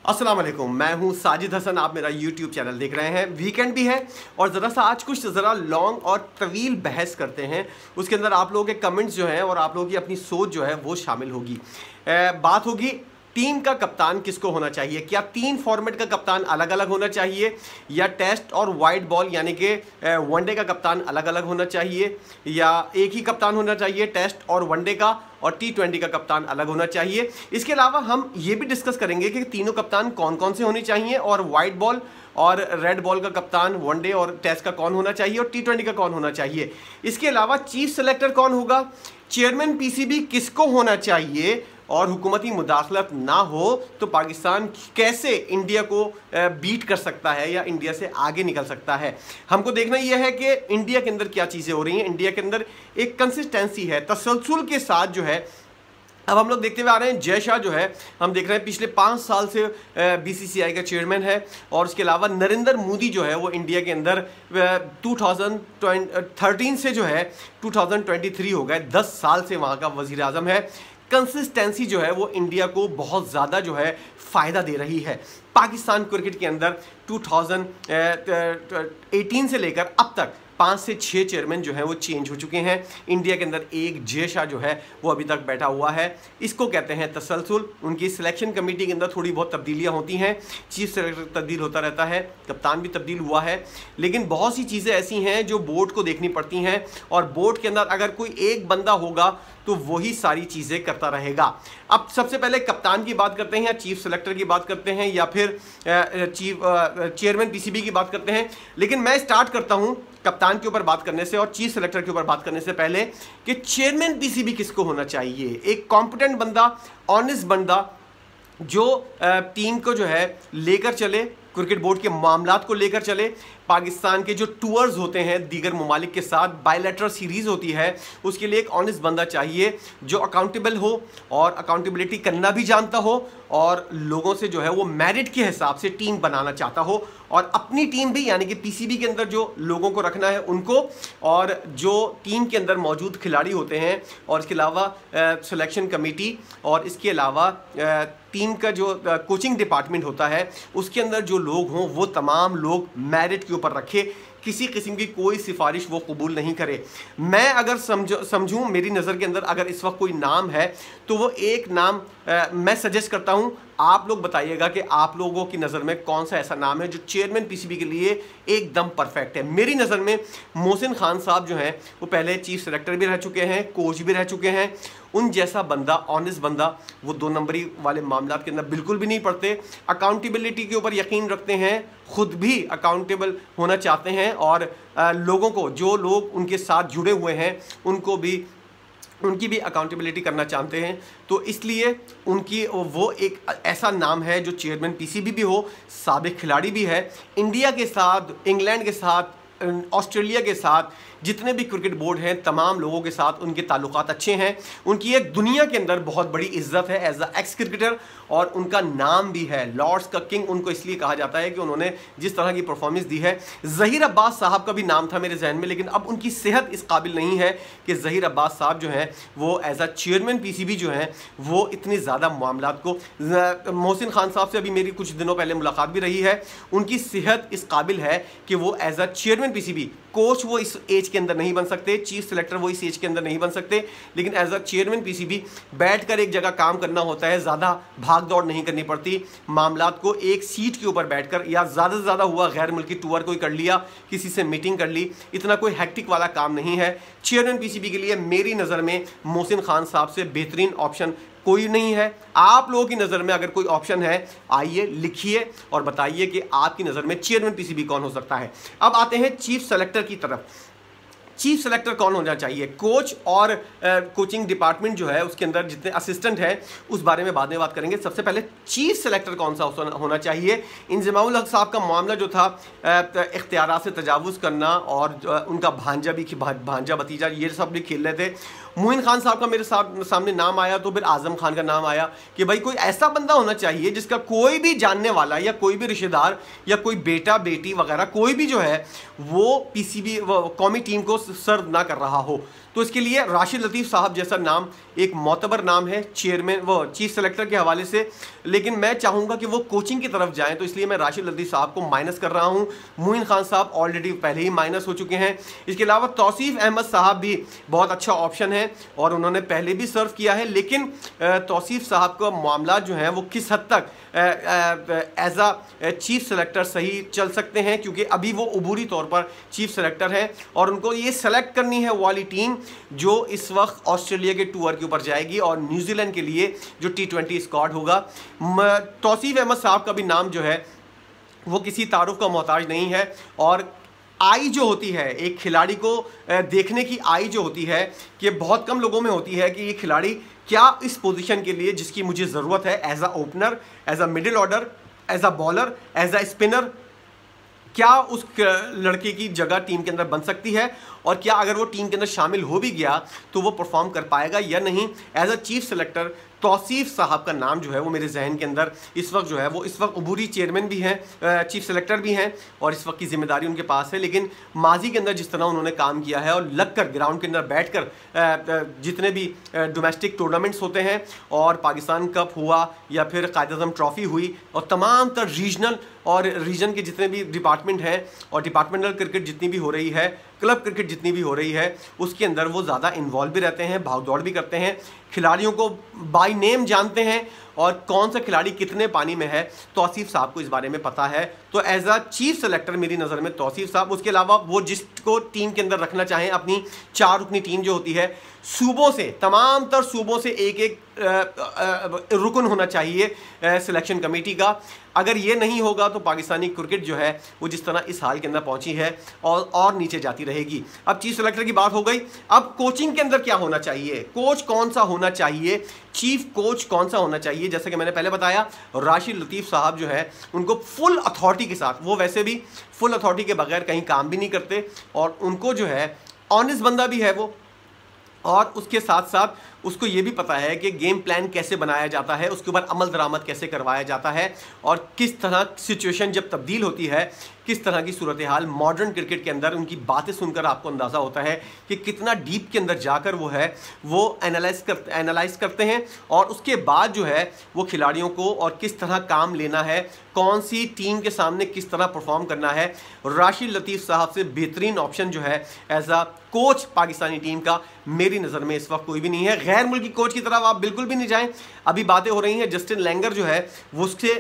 अस्सलाम वालेकुम, मैं हूं साजिद हसन। आप मेरा YouTube चैनल देख रहे हैं। वीकेंड भी है और ज़रा सा आज कुछ ज़रा लॉन्ग और तवील बहस करते हैं। उसके अंदर आप लोगों के कमेंट्स जो हैं और आप लोगों की अपनी सोच जो है वो शामिल होगी। बात होगी टीम का कप्तान किसको होना चाहिए। क्या 3 फॉर्मेट का कप्तान अलग अलग होना चाहिए या टेस्ट और वाइट बॉल यानी कि वनडे का कप्तान अलग अलग होना चाहिए, या एक ही कप्तान होना चाहिए टेस्ट और वनडे का और T20 का कप्तान अलग होना चाहिए। इसके अलावा हम ये भी डिस्कस करेंगे कि तीनों कप्तान कौन कौन से होने चाहिए और वाइट बॉल और रेड बॉल का कप्तान वनडे और टेस्ट का कौन होना चाहिए और T20 का कौन होना चाहिए। इसके अलावा चीफ सेलेक्टर कौन होगा, चेयरमैन पीसीबी किसको होना चाहिए, और हुकूमती मुदाखलत ना हो तो पाकिस्तान कैसे इंडिया को बीट कर सकता है या इंडिया से आगे निकल सकता है। हमको देखना यह है कि इंडिया के अंदर क्या चीज़ें हो रही हैं। इंडिया के अंदर एक कंसिस्टेंसी है, तसलसल के साथ जो है अब हम लोग देखते हुए आ रहे हैं। जय शाह जो है हम देख रहे हैं पिछले 5 साल से BCCI का चेयरमैन है, और उसके अलावा नरेंद्र मोदी जो है वो इंडिया के अंदर 2013 से जो है 2023 हो गए, 10 साल से वहाँ का वज़ीर आज़म है। कंसिस्टेंसी जो है वो इंडिया को बहुत ज़्यादा जो है फ़ायदा दे रही है। पाकिस्तान क्रिकेट के अंदर 2018 से लेकर अब तक 5 से 6 चेयरमैन जो हैं वो चेंज हो चुके हैं। इंडिया के अंदर एक जय शाह जो है वो अभी तक बैठा हुआ है। इसको कहते हैं तसलसल। उनकी सिलेक्शन कमेटी के अंदर थोड़ी बहुत तब्दीलियां होती हैं, चीफ सेलेक्टर तब्दील होता रहता है, कप्तान भी तब्दील हुआ है, लेकिन बहुत सी चीज़ें ऐसी हैं जो बोर्ड को देखनी पड़ती हैं, और बोर्ड के अंदर अगर कोई एक बंदा होगा तो वही सारी चीज़ें करता रहेगा। अब सबसे पहले कप्तान की बात करते हैं या चीफ सेलेक्टर की बात करते हैं या फिर चेयरमैन पीसीबी की बात करते हैं, लेकिन मैं स्टार्ट करता हूं कप्तान के ऊपर बात करने से और चीफ सेलेक्टर के ऊपर बात करने से पहले कि चेयरमैन पीसीबी किसको होना चाहिए। एक कॉम्पिटेंट बंदा, ऑनेस्ट बंदा जो टीम को जो है लेकर चले, क्रिकेट बोर्ड के मामलात को लेकर चले। पाकिस्तान के जो टूर्स होते हैं दीगर ममालिक के साथ, बायलैटरल सीरीज़ होती है, उसके लिए एक ऑनेस्ट बंदा चाहिए जो अकाउंटेबल हो और अकाउंटेबिलिटी करना भी जानता हो, और लोगों से जो है वो मेरिट के हिसाब से टीम बनाना चाहता हो, और अपनी टीम भी यानी कि पीसीबी के अंदर जो लोगों को रखना है उनको, और जो टीम के अंदर मौजूद खिलाड़ी होते हैं, और इसके अलावा सिलेक्शन कमेटी, और इसके अलावा टीम का जो कोचिंग डिपार्टमेंट होता है उसके अंदर जो लोग हों वो तमाम लोग मेरिट के ऊपर रखे, किसी किस्म की कोई सिफारिश वो कबूल नहीं करे। मैं अगर समझूं मेरी नज़र के अंदर अगर इस वक्त कोई नाम है तो वो एक नाम मैं सजेस्ट करता हूं। आप लोग बताइएगा कि आप लोगों की नज़र में कौन सा ऐसा नाम है जो चेयरमैन पीसीबी के लिए एकदम परफेक्ट है। मेरी नज़र में मोहसिन खान साहब जो हैं वो पहले चीफ सेलेक्टर भी रह चुके हैं, कोच भी रह चुके हैं। उन जैसा बंदा, ऑनेस्ट बंदा, वो 2 नंबरी वाले मामलात के अंदर बिल्कुल भी नहीं पड़ते, अकाउंटेबिलिटी के ऊपर यकीन रखते हैं, खुद भी अकाउंटेबल होना चाहते हैं, और लोगों को, जो लोग उनके साथ जुड़े हुए हैं उनको भी, उनकी भी अकाउंटेबिलिटी करना चाहते हैं। तो इसलिए उनकी वो एक ऐसा नाम है जो चेयरमैन पीसीबी भी हो, साबिक खिलाड़ी भी है, इंडिया के साथ, इंग्लैंड के साथ, ऑस्ट्रेलिया के साथ, जितने भी क्रिकेट बोर्ड हैं तमाम लोगों के साथ उनके ताल्लुकात अच्छे हैं। उनकी एक दुनिया के अंदर बहुत बड़ी इज्जत है एज अ एक्स क्रिकेटर, और उनका नाम भी है लॉर्ड्स का किंग। उनको इसलिए कहा जाता है कि उन्होंने जिस तरह की परफॉर्मेंस दी है। ज़हीर अब्बास साहब का भी नाम था मेरे जहन में, लेकिन अब उनकी सेहत इस काबिल नहीं है कि ज़हीर अब्बास साहब जो हैं वो एज अ चेयरमैन पीसीबी जो हैं वो इतने ज़्यादा मामलात को। मोहसिन खान साहब से अभी मेरी कुछ दिनों पहले मुलाकात भी रही है, उनकी सेहत इस काबिल है कि वो as a chairman PCB, coach वो इस एज के अंदर नहीं बन सकते, चीफ सेलेक्टर वो इस एज के अंदर नहीं बन सकते, लेकिन एज अ चेयरमैन पीसीबी बैठकर एक जगह काम करना होता है, ज़्यादा भाग दौड़ नहीं करनी पड़ती। मामलात को एक सीट के ऊपर बैठकर, या ज़्यादा से ज़्यादा हुआ गैर मुल्की टूर कोई कर लिया, किसी से मीटिंग कर ली, इतना कोई हैक्टिक वाला काम नहीं है। चेयरमैन पीसीबी के लिए मेरी नज़र में मोहसिन खान साहब से बेहतरीन ऑप्शन कोई नहीं है। आप लोगों की नज़र में अगर कोई ऑप्शन है आइए लिखिए और बताइए कि आपकी नज़र में चेयरमैन पीसीबी कौन हो सकता है। अब आते हैं चीफ सेलेक्टर की तरफ। चीफ सेलेक्टर कौन होना चाहिए, कोच और कोचिंग डिपार्टमेंट जो है उसके अंदर जितने असिस्टेंट हैं उस बारे में बाद में बात करेंगे। सबसे पहले चीफ सेलेक्टर कौन सा होना चाहिए। इंजमाउल हक साहब का मामला जो था इख्तियारात से तजावुज़ करना, और उनका भांजा भतीजा ये सब भी खेल रहे थे। मोइन खान साहब का मेरे सामने नाम आया तो फिर आज़म खान का नाम आया कि भाई कोई ऐसा बंदा होना चाहिए जिसका कोई भी जानने वाला या कोई भी रिश्तेदार या कोई बेटा बेटी वगैरह कोई भी जो है वो पीसीबी कौमी टीम को सर्व ना कर रहा हो। तो तो इसके लिए राशिद लतीफ़ साहब जैसा नाम एक मोतबर नाम है चेयरमैन वो चीफ सेलेक्टर के हवाले से, लेकिन मैं चाहूँगा कि वो कोचिंग की तरफ जाएं, तो इसलिए मैं राशिद लतीफ़ साहब को माइनस कर रहा हूँ। मोइन खान साहब ऑलरेडी पहले ही माइनस हो चुके हैं। इसके अलावा तौसीफ़ अहमद साहब भी बहुत अच्छा ऑप्शन है और उन्होंने पहले भी सर्व किया है, लेकिन तौसीफ़ साहब का मामला जो है वो किस हद तक एज अ चीफ सेलेक्टर सही चल सकते हैं, क्योंकि अभी वो अबूरी तौर पर चीफ सेलेक्टर हैं और उनको ये सेलेक्ट करनी है वाली टीम जो इस वक्त ऑस्ट्रेलिया के टूर के ऊपर जाएगी और न्यूजीलैंड के लिए जो T20 स्क्वाड होगा। तौसीफ़ अहमद साहब का भी नाम जो है वो किसी तारुफ का मोहताज नहीं है और आई जो होती है एक खिलाड़ी को देखने की आई जो होती है कि बहुत कम लोगों में होती है कि ये खिलाड़ी क्या इस पोजीशन के लिए जिसकी मुझे ज़रूरत है as a opener, as a middle order, as a bowler, as a spinner, क्या उस लड़के की जगह टीम के अंदर बन सकती है और क्या अगर वो टीम के अंदर शामिल हो भी गया तो वो परफॉर्म कर पाएगा या नहीं। As a chief selector Tauseef साहब का नाम जो है वो मेरे जहन के अंदर इस वक्त जो है वो इस वक्त अबूरी चेयरमैन भी हैं, चीफ सेलेक्टर भी हैं और इस वक्त की जिम्मेदारी उनके पास है, लेकिन माजी के अंदर जिस तरह उन्होंने काम किया है और लग कर ग्राउंड के अंदर बैठ कर जितने भी डोमेस्टिक टूर्नामेंट्स होते हैं और पाकिस्तान कप हुआ या फिर कायद-ए-आज़म ट्रॉफ़ी हुई और तमाम तर रीजनल और रीजन के जितने भी डिपार्टमेंट हैं और डिपार्टमेंटल क्रिकेट जितनी भी हो रही है, क्लब क्रिकेट जितनी भी हो रही है, उसके अंदर वो ज़्यादा इन्वॉल्व भी रहते हैं, भाग दौड़ भी करते हैं, खिलाड़ियों को बाय नेम जानते हैं और कौन सा खिलाड़ी कितने पानी में है तौसीफ़ साहब को इस बारे में पता है। तो एज अ चीफ सेलेक्टर मेरी नज़र में तौसीफ़ साहब, उसके अलावा वो जिसको टीम के अंदर रखना चाहें, अपनी 4 रुकनी टीम जो होती है सूबों से, तमाम तर सूबों से एक एक रुकन होना चाहिए सिलेक्शन कमेटी का। अगर ये नहीं होगा तो पाकिस्तानी क्रिकेट जो है वो जिस तरह इस हाल के अंदर पहुंची है और नीचे जाती रहेगी। अब चीफ सेलेक्टर की बात हो गई, अब कोचिंग के अंदर क्या होना चाहिए, कोच कौन सा होना चाहिए, चीफ कोच कौन सा होना चाहिए। जैसे कि मैंने पहले बताया राशिद लतीफ़ साहब जो है उनको फुल अथॉरिटी के साथ, वो वैसे भी फुल अथॉरिटी के बगैर कहीं काम भी नहीं करते और उनको जो है ऑनेस्ट बंदा भी है वो, और उसके साथ साथ उसको ये भी पता है कि गेम प्लान कैसे बनाया जाता है, उसके ऊपर अमल दरामद कैसे करवाया जाता है और किस तरह सिचुएशन जब तब्दील होती है, किस तरह की सूरत हाल मॉडर्न क्रिकेट के अंदर। उनकी बातें सुनकर आपको अंदाज़ा होता है कि कितना डीप के अंदर जाकर वो है वो एनालाइज करते हैं और उसके बाद जो है वो खिलाड़ियों को और किस तरह काम लेना है, कौन सी टीम के सामने किस तरह परफॉर्म करना है। राशिद लतीफ़ साहब से बेहतरीन ऑप्शन जो है as a coach Pakistani team का मेरी नज़र में इस वक्त कोई भी नहीं है। गैर मुल्की कोच की तरफ आप बिल्कुल भी नहीं जाएं। अभी बातें हो रही हैं जस्टिन लैंगर जो है वो उससे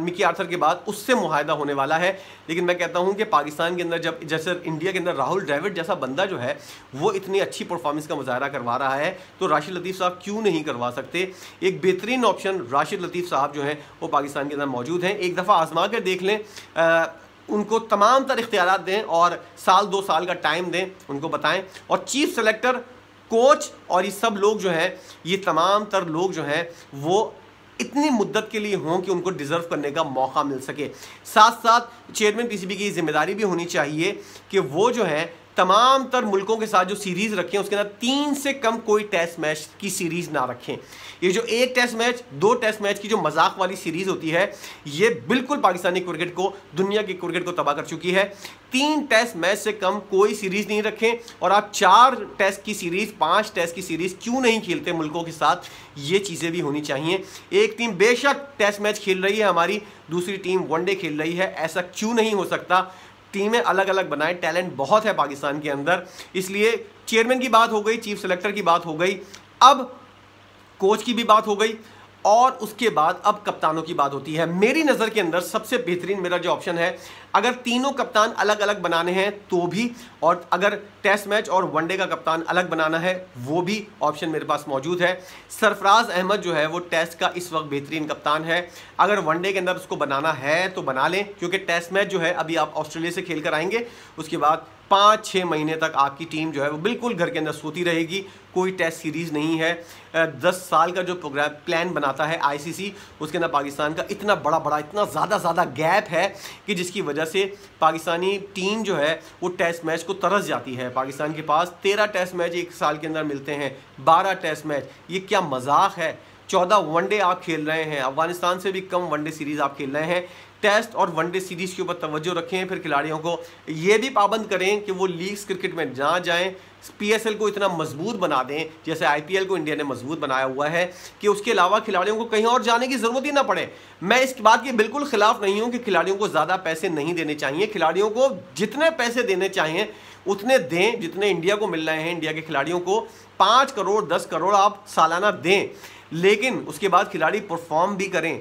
मिकी आर्थर के बाद उससे मुआहदा होने वाला है, लेकिन मैं कहता हूं कि पाकिस्तान के अंदर जब जैसे इंडिया के अंदर राहुल द्रविड़ जैसा बंदा जो है वो इतनी अच्छी परफॉर्मेंस का मुजाहरा करवा रहा है तो राशिद लतीफ़ साहब क्यों नहीं करवा सकते। एक बेहतरीन ऑप्शन राशिद लतीफ़ साहब जो हैं वो पाकिस्तान के अंदर मौजूद हैं। एक दफ़ा आजमा कर देख लें, उनको तमाम तर इख्तियारात दें और 1-2 साल का टाइम दें, उनको बताएं। और चीफ सेलेक्टर, कोच और ये सब लोग जो हैं, ये तमाम तर लोग जो हैं वो इतनी मुद्दत के लिए हों कि उनको डिज़र्व करने का मौका मिल सके। साथ साथ चेयरमैन पीसीबी की जिम्मेदारी भी होनी चाहिए कि वो जो है तमाम तर मुल्कों के साथ जो सीरीज़ रखें उसके अंदर 3 से कम कोई टेस्ट मैच की सीरीज़ ना रखें। ये जो 1 टेस्ट मैच 2 टेस्ट मैच की जो मजाक वाली सीरीज़ होती है ये बिल्कुल पाकिस्तानी क्रिकेट को, दुनिया की क्रिकेट को तबाह कर चुकी है। 3 टेस्ट मैच से कम कोई सीरीज़ नहीं रखें और आप 4 टेस्ट की सीरीज़ 5 टेस्ट की सीरीज़ क्यों नहीं खेलते मुल्कों के साथ, ये चीज़ें भी होनी चाहिए। एक टीम बेशक टेस्ट मैच खेल रही है हमारी, दूसरी टीम वनडे खेल रही है, ऐसा क्यों नहीं हो सकता। टीमें अलग अलग बनाएं, टैलेंट बहुत है पाकिस्तान के अंदर। इसलिए चेयरमैन की बात हो गई, चीफ सेलेक्टर की बात हो गई, अब कोच की भी बात हो गई और उसके बाद अब कप्तानों की बात होती है। मेरी नज़र के अंदर सबसे बेहतरीन मेरा जो ऑप्शन है, अगर तीनों कप्तान अलग अलग बनाने हैं तो भी, और अगर टेस्ट मैच और वनडे का कप्तान अलग बनाना है वो भी ऑप्शन मेरे पास मौजूद है। सरफराज अहमद जो है वो टेस्ट का इस वक्त बेहतरीन कप्तान है। अगर वनडे के अंदर उसको बनाना है तो बना लें, क्योंकि टेस्ट मैच जो है अभी आप ऑस्ट्रेलिया से खेल कर आएंगे, उसके बाद 5-6 महीने तक आपकी टीम जो है वो बिल्कुल घर के अंदर सोती रहेगी, कोई टेस्ट सीरीज़ नहीं है। 10 साल का जो प्रोग्राम प्लान बनाता है आईसीसी, उसके अंदर पाकिस्तान का इतना बड़ा इतना ज़्यादा गैप है कि जिसकी वजह से पाकिस्तानी टीम जो है वो टेस्ट मैच को तरस जाती है। पाकिस्तान के पास 13 टेस्ट मैच एक साल के अंदर मिलते हैं, 12 टेस्ट मैच, ये क्या मजाक है। 14 वनडे आप खेल रहे हैं, अफगानिस्तान से भी कम वनडे सीरीज आप खेल रहे हैं। टेस्ट और वनडे सीरीज के ऊपर तवज्जो रखें। फिर खिलाड़ियों को ये भी पाबंद करें कि वो लीग्स क्रिकेट में ना जाएं, पीएसएल को इतना मजबूत बना दें जैसे आईपीएल को इंडिया ने मजबूत बनाया हुआ है कि उसके अलावा खिलाड़ियों को कहीं और जाने की ज़रूरत ही ना पड़े। मैं इस बात के बिल्कुल खिलाफ नहीं हूं कि खिलाड़ियों को ज़्यादा पैसे नहीं देने चाहिए। खिलाड़ियों को जितने पैसे देने चाहिए उतने दें जितने इंडिया को मिल रहे हैं। इंडिया के खिलाड़ियों को 5 करोड़ 10 करोड़ आप सालाना दें, लेकिन उसके बाद खिलाड़ी परफॉर्म भी करें।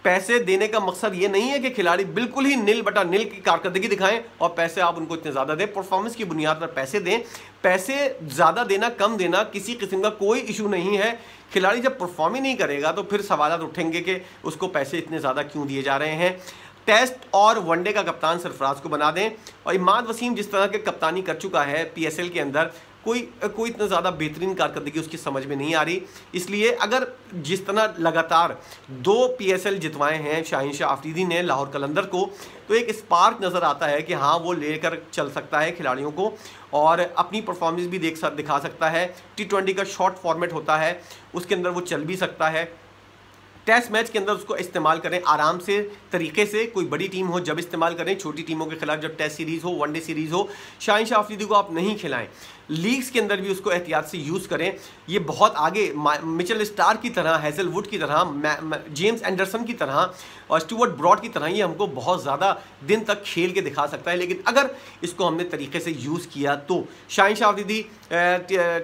पैसे देने का मकसद ये नहीं है कि खिलाड़ी बिल्कुल ही नील बटा नील की कारकर्दगी दिखाएं और पैसे आप उनको इतने ज़्यादा दें। परफॉर्मेंस की बुनियाद पर पैसे दें। पैसे ज़्यादा देना कम देना किसी किस्म का कोई इशू नहीं है। खिलाड़ी जब परफॉर्म ही नहीं करेगा तो फिर सवाल उठेंगे कि उसको पैसे इतने ज़्यादा क्यों दिए जा रहे हैं। टेस्ट और वनडे का कप्तान सरफराज को बना दें। और इमाद वसीम जिस तरह के कप्तानी कर चुका है पीएसएल के अंदर, कोई इतना ज़्यादा बेहतरीन कारकर्दगी उसकी समझ में नहीं आ रही। इसलिए अगर जिस तरह लगातार 2 पीएसएल जितवाए हैं शाहीन शाह अफरीदी ने लाहौर कलंदर को, तो एक स्पार्क नज़र आता है कि हाँ वो लेकर चल सकता है खिलाड़ियों को और अपनी परफॉर्मेंस भी दिखा सकता है। T20 का शॉर्ट फॉर्मेट होता है, उसके अंदर वो चल भी सकता है। टेस्ट मैच के अंदर उसको इस्तेमाल करें आराम से तरीके से। कोई बड़ी टीम हो जब इस्तेमाल करें, छोटी टीमों के खिलाफ जब टेस्ट सीरीज़ हो, वनडे सीरीज़ हो, शाहीन शाह अफरीदी को आप नहीं खिलाएं। लीग्स के अंदर भी उसको एहतियात से यूज़ करें। ये बहुत आगे मिचेल स्टार्क की तरह, हेजलवुड की तरह, जेम्स एंडरसन की तरह और स्टुअर्ट ब्रॉड की तरह ये हमको बहुत ज़्यादा दिन तक खेल के दिखा सकता है। लेकिन अगर इसको हमने तरीके से यूज़ किया तो शाहीन शाह अफरीदी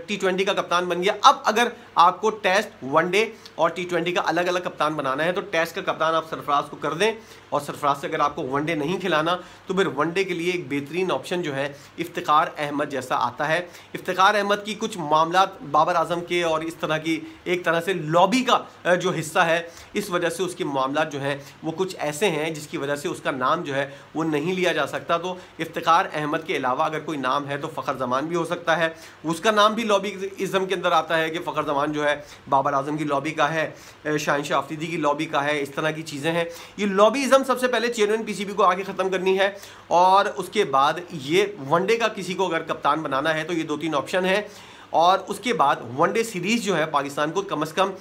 T20 का कप्तान बन गया। अब अगर आपको टेस्ट, वनडे और T20 का अलग अलग कप्तान बनाना है तो टेस्ट का कप्तान आप सरफराज को कर दें और सरफराज से अगर आपको वनडे नहीं खिलाना तो फिर वनडे के लिए एक बेहतरीन ऑप्शन जो है इफ्तिखार अहमद जैसा आता है। इफ्तिखार अहमद की कुछ मामलात बाबर आजम के और इस तरह की एक तरह से लॉबी का जो हिस्सा है, इस वजह से उसके मामलात जो हैं वो कुछ ऐसे हैं जिसकी वजह से उसका नाम जो है वो नहीं लिया जा सकता। तो इफ्तिखार अहमद के अलावा अगर कोई नाम है तो फ़खर जमान भी हो सकता है, उसका नाम भी लॉबीज़म के अंदर आता है कि फ़खर जमान जो है बाबर आजम की लॉबी का है, शाहीन शाह अफरीदी की लॉबी का है। इस तरह की चीज़ें हैं। ये लॉबीज़म सबसे पहले चेयरमैन पीसीबी को आगे ख़त्म करनी है और उसके बाद ये वनडे का किसी को अगर कप्तान बनाना है तो ये 2-3 ऑप्शन है। और उसके बाद वनडे सीरीज़ जो है पाकिस्तान को कम से कम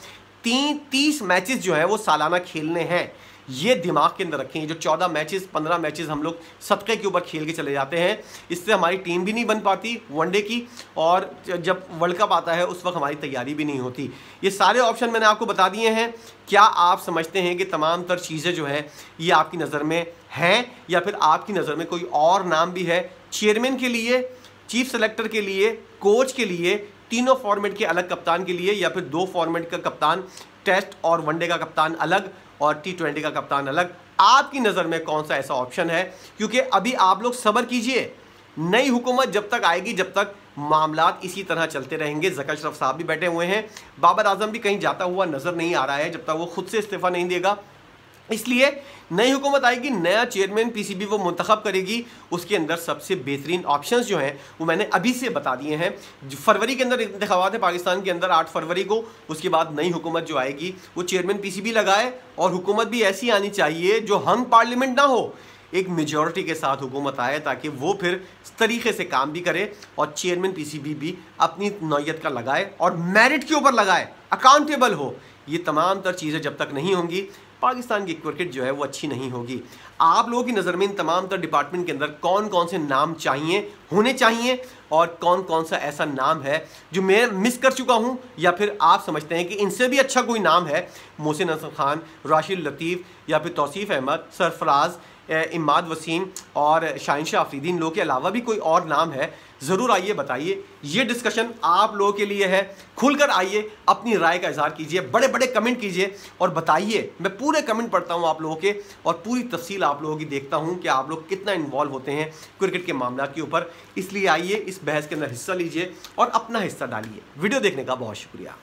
30 मैचेस जो है वो सालाना खेलने हैं। ये दिमाग के अंदर रखें। जो 14 मैचेस 15 मैचेस हम लोग सदक़े के ऊपर खेल के चले जाते हैं, इससे हमारी टीम भी नहीं बन पाती वनडे की और जब वर्ल्ड कप आता है उस वक्त हमारी तैयारी भी नहीं होती। ये सारे ऑप्शन मैंने आपको बता दिए हैं। क्या आप समझते हैं कि तमाम तर चीज़ें जो हैं ये आपकी नज़र में हैं या फिर आपकी नज़र में कोई और नाम भी है? चेयरमैन के लिए, चीफ सेलेक्टर के लिए, कोच के लिए, तीनों फॉर्मेट के अलग कप्तान के लिए या फिर 2 फॉर्मेट का कप्तान, टेस्ट और वनडे का कप्तान अलग और T20 का कप्तान अलग, आपकी नज़र में कौन सा ऐसा ऑप्शन है? क्योंकि अभी आप लोग सब्र कीजिए, नई हुकूमत जब तक आएगी जब तक मामलात इसी तरह चलते रहेंगे। ज़का अशरफ साहब भी बैठे हुए हैं, बाबर आजम भी कहीं जाता हुआ नज़र नहीं आ रहा है जब तक वो खुद से इस्तीफ़ा नहीं देगा। इसलिए नई हुकूमत आएगी, नया चेयरमैन पीसीबी वो मुंतखब करेगी, उसके अंदर सबसे बेहतरीन ऑप्शंस जो हैं वो मैंने अभी से बता दिए हैं। फरवरी के अंदर इंतखाबात है पाकिस्तान के अंदर 8 फरवरी को। उसके बाद नई हुकूमत जो आएगी वो चेयरमैन पीसीबी लगाए और हुकूमत भी ऐसी आनी चाहिए जो हंग पार्लियामेंट ना हो, एक मेजॉरिटी के साथ हुकूमत आए ताकि वो फिर इस तरीके से काम भी करे और चेयरमैन पीसीबी भी अपनी नौयत का लगाए और मेरिट के ऊपर लगाए, अकाउंटेबल हो। ये तमाम तर चीज़ें जब तक नहीं होंगी पाकिस्तान की क्रिकेट जो है वो अच्छी नहीं होगी। आप लोगों की नज़र में इन तमाम तर डिपार्टमेंट के अंदर कौन कौन से नाम होने चाहिए और कौन कौन सा ऐसा नाम है जो मैं मिस कर चुका हूं या फिर आप समझते हैं कि इनसे भी अच्छा कोई नाम है? मोहसिन हसन खान, राशिद लतीफ़ या फिर तौसीफ़ अहमद, सरफराज, इमाद वसीम और शाहीन शाह अफरीदी, इन लोगों के अलावा भी कोई और नाम है? ज़रूर आइए बताइए। ये डिस्कशन आप लोगों के लिए है, खुलकर आइए, अपनी राय का इजहार कीजिए, बड़े बड़े कमेंट कीजिए और बताइए। मैं पूरे कमेंट पढ़ता हूँ आप लोगों के और पूरी तफसील आप लोगों की देखता हूँ कि आप लोग कितना इन्वॉल्व होते हैं क्रिकेट के मामला के ऊपर। इसलिए आइए, इस बहस के अंदर हिस्सा लीजिए और अपना हिस्सा डालिए। वीडियो देखने का बहुत शुक्रिया।